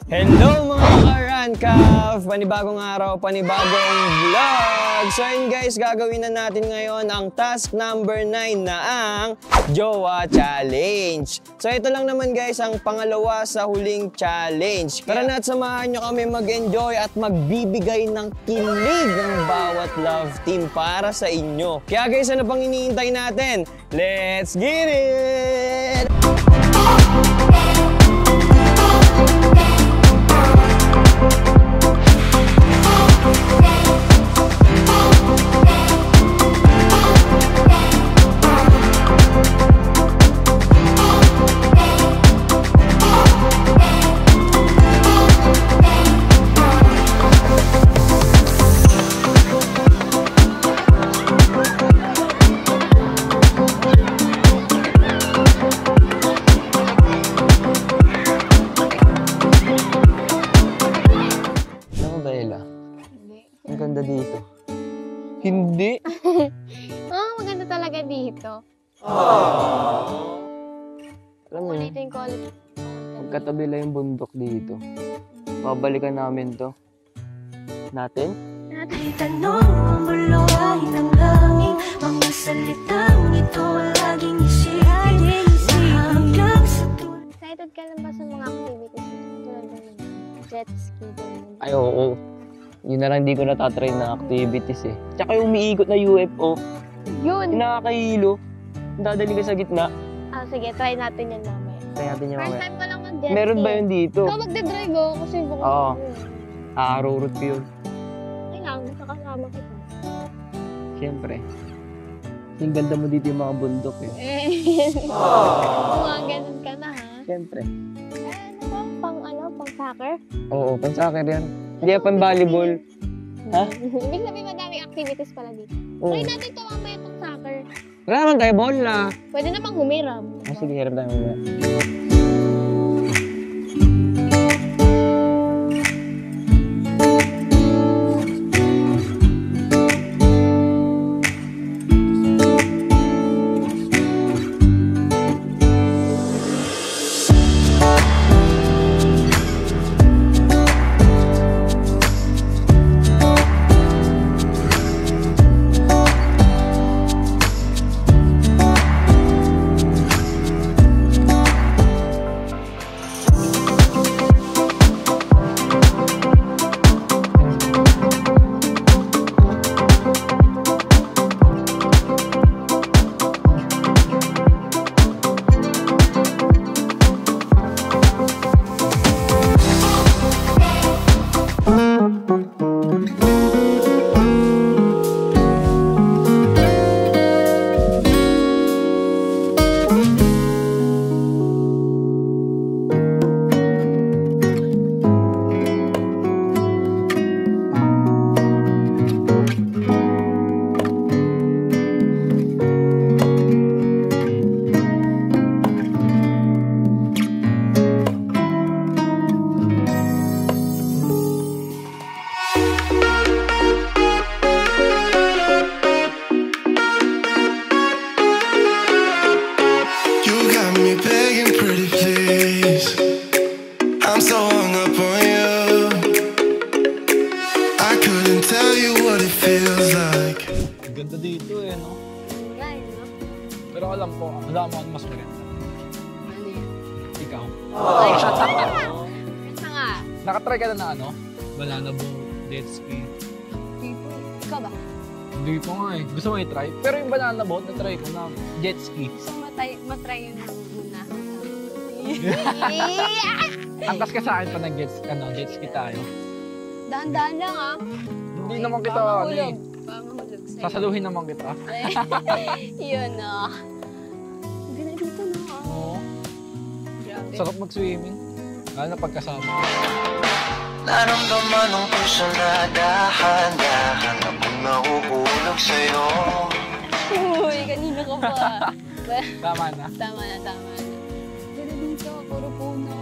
Hello mga ka-Rancaf! Panibagong araw, panibagong vlog! So yun guys, gagawin na natin ngayon ang task number 9 na ang Jowa Challenge. So ito lang naman guys ang pangalawa sa huling challenge. Tara na at samahan nyo kami mag-enjoy at magbibigay ng kilig ng bawat love team para sa inyo. Kaya guys, ano pang iniintay natin? Let's get it! Ang ganda dito. Hindi? Maganda talaga dito. Alam mo yun, magkatabi lang yung bundok dito. Babalikan namin to. Natin? Natin tanong ang buloy ng hangin, mga salitang ito laging isipin hanggang sa tulad. Excited ka lang ba sa mga activities? Tulad ng jet ski. Ay, oo. Yun na lang hindi ko natatry na activities eh. Tsaka yung umiikot na UFO. Yun! Nakakahilo. Dadali ka sa gitna. Sige, try natin yan mamaya. Try natin yan First mamaya. time ko lang mag-jet ski. Meron ba yun dito? Ikaw magdadrive ko kasi baka... Oo. Aarurot ko yun. Kailangan, makakasama kita. Siyempre. Yung ganda mo dito yung mga bundok eh. Mga ganun ka na ha. Siyempre. Pang soccer? Oo, pang soccer yan. Hindi yan pang volleyball. Ha? Ibig sabihin madaming activities pala dito. Oo. Try natin ito mamaya pang soccer. Wala naman tayo bola. Pwede namang humiram. Sige, hirap tayo mamaya. Ganda dito eh, no? Right, no? Pero alam ko, wala mo ang mas maganda. Ano yan? Ikaw. Ay, isa nga. Nakatry ka na ano? Banana boat, jet ski. Tipo, ikaw ba? Hindi ko nga eh. Gusto mo i-try? Pero yung banana boat, na-try ko na. Jet ski. Gusto matry yun ng una. Angkas ka sa akin pa ng jet ski tayo. Dahan-dahan lang ah. Hindi naman kita, ano eh. Pangahulog sa'yo. Sasaluhin naman kita. Yun ah. Ganda dito na ah. Oo. Grabe. Sarap mag-swimming. Lalo na pagkasama. Naramdaman ng puso na dahan-dahan akong nahuhulog sa'yo. Uy, kanina ka ba? Tama na. Tama na. Ganda dito, puro puno.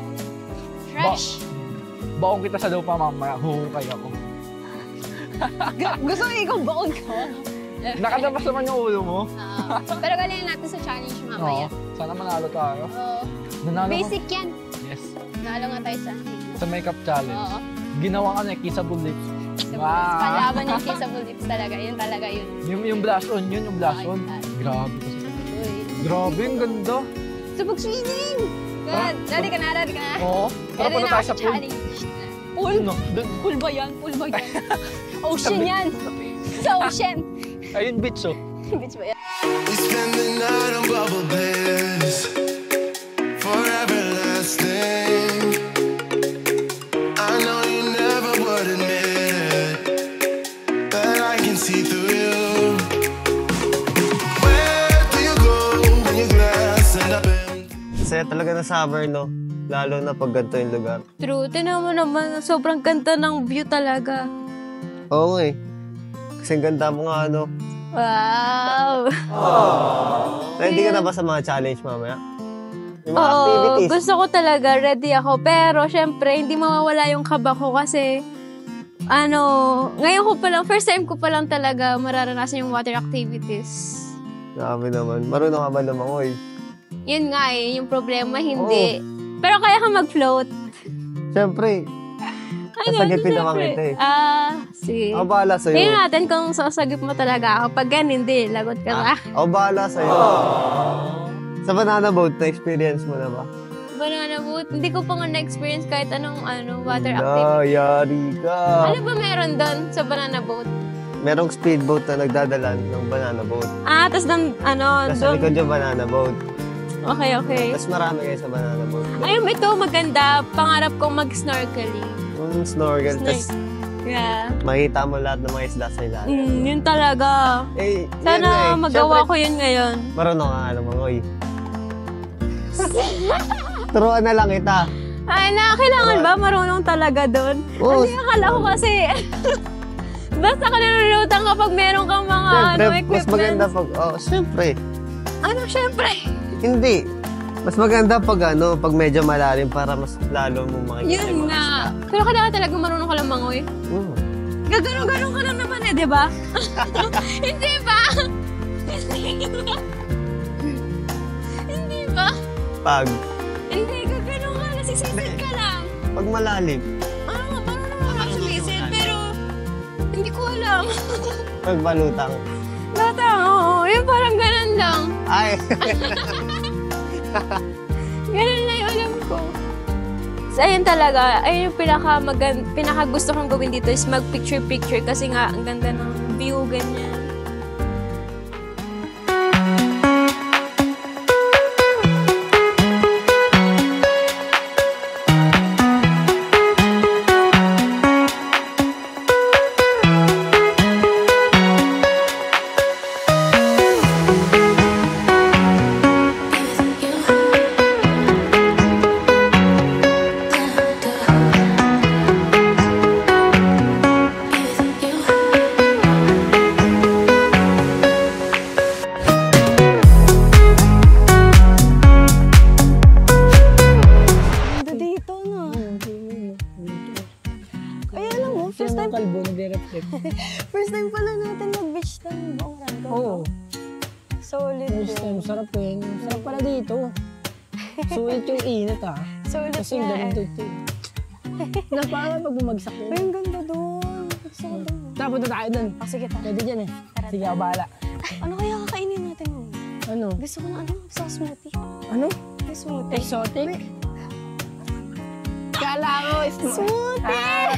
Fresh. Baong kita sa lupa mamaya, huhukay ako. Gusto mo ikaw baon ka? Nakadabas naman yung ulo mo. Pero galingan natin sa challenge mamaya. Oo. Sana manalo tayo. Oo. Nanalo Basic yan. Yes. Nalo nga tayo sa... Sa makeup challenge. Oo. Ginawa ka na kissable lips. Kalaban yung kissable lips talaga. Yun talaga yun. Yung blush on yun, yung blush on. Grabe kasi. Uy. Grabe, ang ganda. Subok swimming! God, ready ka na, ready ka na. Oo. Tara, punta tayo sa pool. Pool? No, dun. Pool ba yan? Pool ba yan? Ocean yan! Sa ocean! Ayun, beach oh. Bitch ba yan? We spend the night on bubble beds, forever lasting. I know you never would admit that I can see through you. Where do you go when your glass end up in? Saya talaga na summer, no? Lalo na pag ganito yung lugar. True. Tinan mo naman, sobrang ganda ng view talaga. Oo nga eh. Kasi ang ganda mo nga, ano. Wow! Ready ka na ba sa mga challenge mamaya? Yung mga Oo, activities. gusto ko talaga, ready ako. Pero, syempre, hindi mawawala yung kaba ko kasi, ngayon ko pa lang, first time ko pa lang talaga mararanasan yung water activities. Grabe naman. Marunong ka ba lumangoy? Yun nga eh, yung problema, hindi. Pero kaya ka mag-float. Siyempre. Sasagipin naman kita eh. Sige. Ako bahala sa'yo. Tingnan natin kung sasagip mo talaga ako. Pag yan, hindi. Lagot ka na. Ako bahala sa'yo. Sa banana boat, na-experience mo na ba? Banana boat. Hindi ko pa nga na-experience kahit anong water activity. Yari ka. Ano ba meron doon sa banana boat? Merong speedboat na nagdadala ng banana boat. Tapos doon, Nasa likod yung banana boat. Okay. Tapos marami kayo sa banana boat. Ayun, ito maganda. Pangarap kong mag-snorkeling. Snorkel. Tapos Yeah. makita mo lahat ng mga isla sa ilalim. Yun talaga. Eh, Sana yun magawa ko yun ngayon. Marunong ka nga lumangoy. Turuan na lang kita. Ay, kailangan ba marunong talaga doon? Oo. Kasi akala ko kasi, basta ka nalulutan kapag meron kang mga Siyempre, equipment. mas maganda pag, siyempre. Syempre. Hindi. Mas maganda pag pag medyo malalim para mas lalo mo makikita yung Yun mga nga. Pero kailangan talaga marunong ka lang mangoy. isda. Gagano-gano ka lang naman di ba? Hindi ba? Hindi ba? Hindi ba? Pag Hindi, gagano ka, nasisisid ka lang. pag malalim, Marunong ako sumisid, pero hindi ko alam. pag balutang. Bata, oo. Yung parang ganun lang. Ay! Ganun lang yung alam ko. So, ayun talaga. Ayun yung pinaka gusto kong gawin dito is mag-picture-picture kasi nga, ang ganda ng view, ganyan. First time pala natin mag-beach ng buong ranggo. Oo. Solid First time, sarap eh. Sarap pala dito. Sulit yung init ah. Solid Kasi nga ganun dito eh. Napaka pag bumagsak Ay, yun. ang ganda doon. Gusto ko doon. Tara, punta tayo dun. Sige, tara. Pwede dyan eh. Tara, Sige, tara. ako bahala. Ano kaya kakainin natin mo? Ano? Gusto ko na gusto ko smoothie. Ano? May smoothie. Exotic? Kala ko, Smoothie!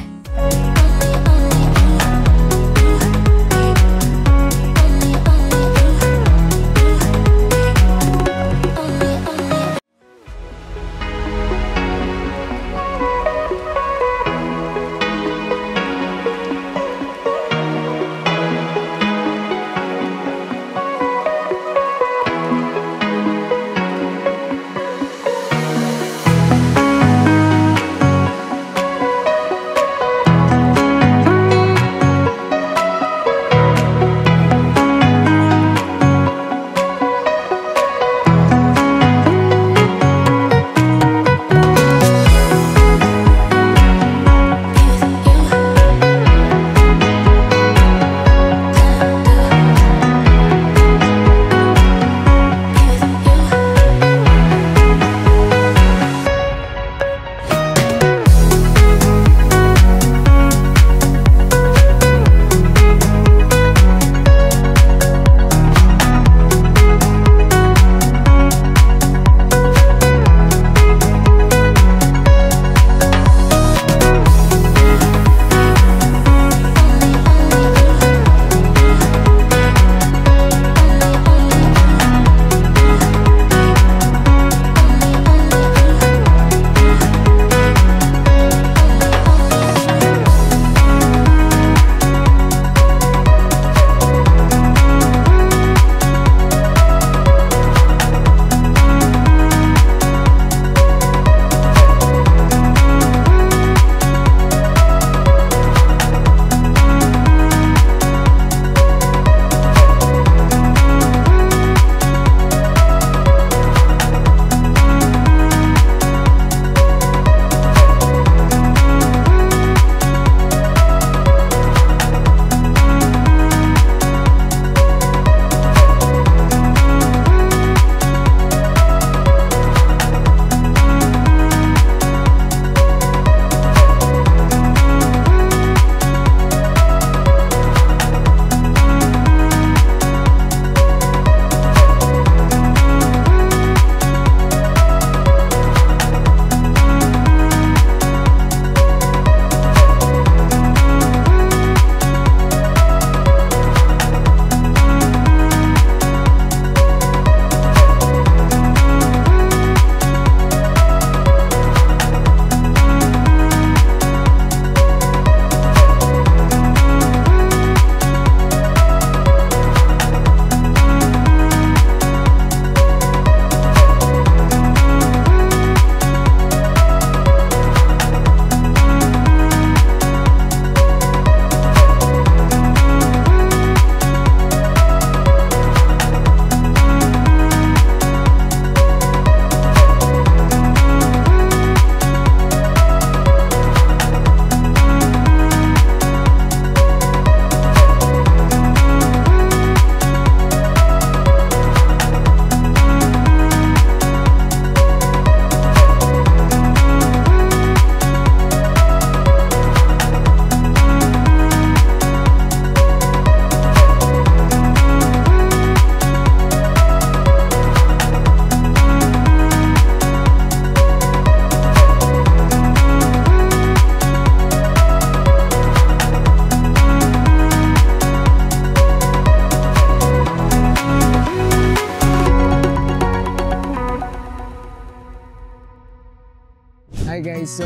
Hi guys, so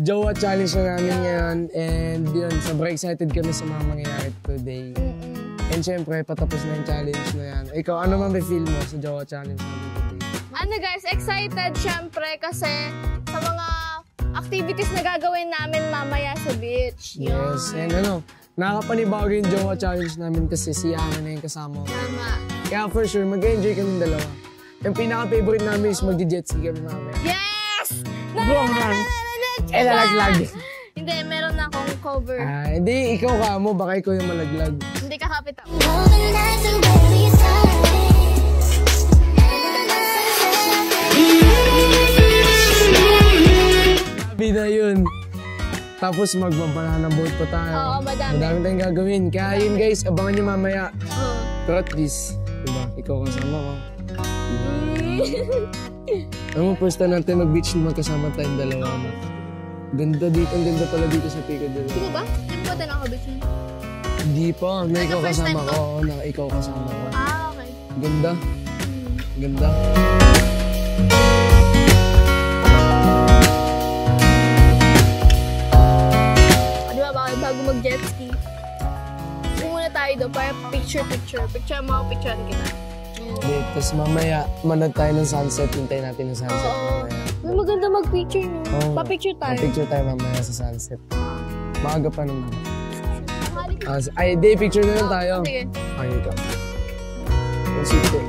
Jowa Challenge na namin ngayon and yun, sobrang excited kami sa mga mangyayari today. And syempre, patapos na yung challenge na yan. Ikaw, ano man may feel mo sa Jowa Challenge namin today? Ano guys, excited syempre kasi sa mga activities na gagawin namin mamaya sa beach. Yes, and nakakapanibago yung Jowa Challenge namin kasi si Ana na yung kasama ko. Tama. Kaya for sure, mag-enjoy kami dalawa. Yung pinaka-favorite namin is mag-jet ski kami mamaya. Yes! Go man! Lalaglag. Hindi, meron na akong cover. Hindi, ikaw ka mo, baka ikaw yung malaglag. Hindi ka kapit ako. Sabi na yun. Tapos magbabanana boat pa tayo. Oo, madami. Madami tayong gagawin. Kaya yun guys, abangan nyo mamaya. Pero at least, diba, ikaw kasama ko. Alam mo, first time natin mag-beach na magkasama tayong dalawa. Ganda dito, ang ganda pala dito sa Pico del Oro. Di ba? Hindi mo ba nakaka-beach mo? Hindi pa, na ikaw first kasama time ko. Oo, na ikaw kasama ko. Okay. Ganda. Ganda. Di ba, bago mag-jet ski? Muna tayo doon para picture-picture. Picture mo, picturean kita. Wait, tapos mamaya, manood tayo ng sunset. Hintayin natin yung sunset mamaya. May maganda mag-picture no? Oo. Pa-picture tayo. Pa-picture tayo mamaya sa sunset. Maaga pa naman. Ay, di, picture na lang tayo. Sige. Ay, ikaw. Ang sweet eh.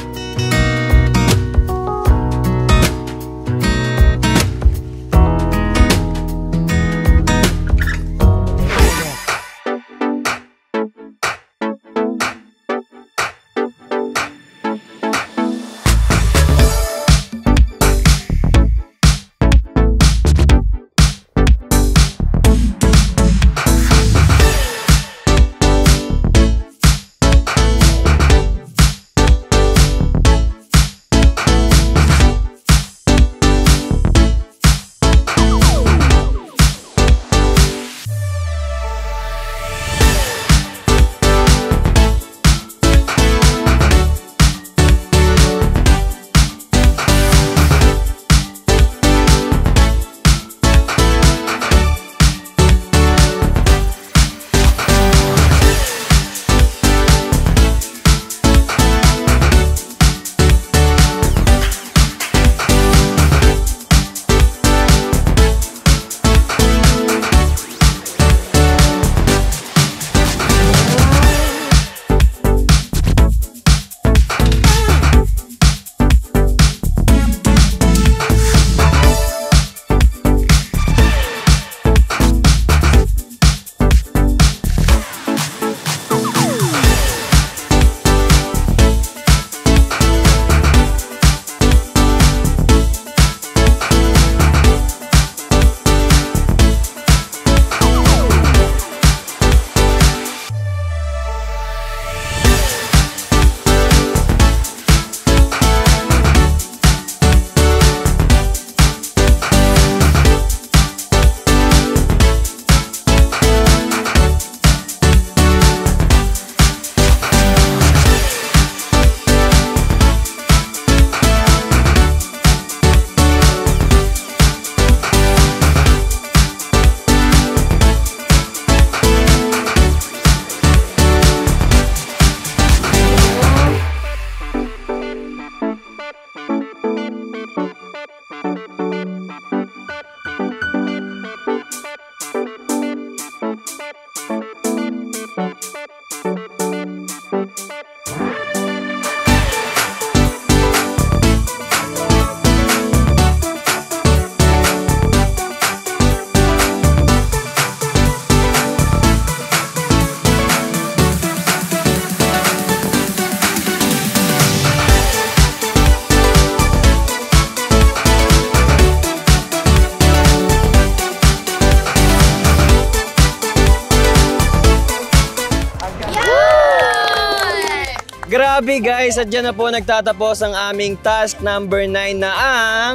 Grabe guys, at dyan na po nagtatapos ang aming task number 9 na ang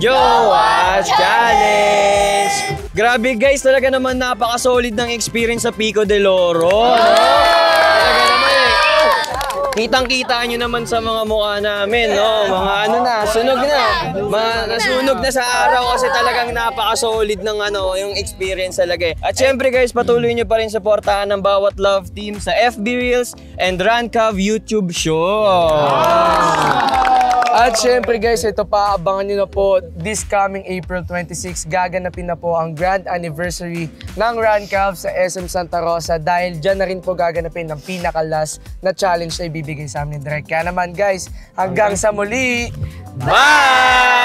Jowa Challenge! Grabe guys, talaga naman napaka-solid ng experience sa Pico del Oro. Talaga naman eh. Kitang-kita nyo naman sa mga mukha namin, no? Mga ano na, sunog na. Mga nasunog na sa araw kasi talagang napaka-solid ng yung experience talaga eh. At syempre guys, patuloy nyo pa rin supportahan ng bawat love team sa FB Reels and Rancav YouTube show. At syempre guys, ito pa, abangan nyo na po, this coming April 26, gaganapin na po ang grand anniversary ng Rancav sa SM Santa Rosa dahil dyan na rin po gaganapin ang pinaka-last na challenge na ibibigay sa amin ni Drake. Kaya naman guys, hanggang sa muli! Bye!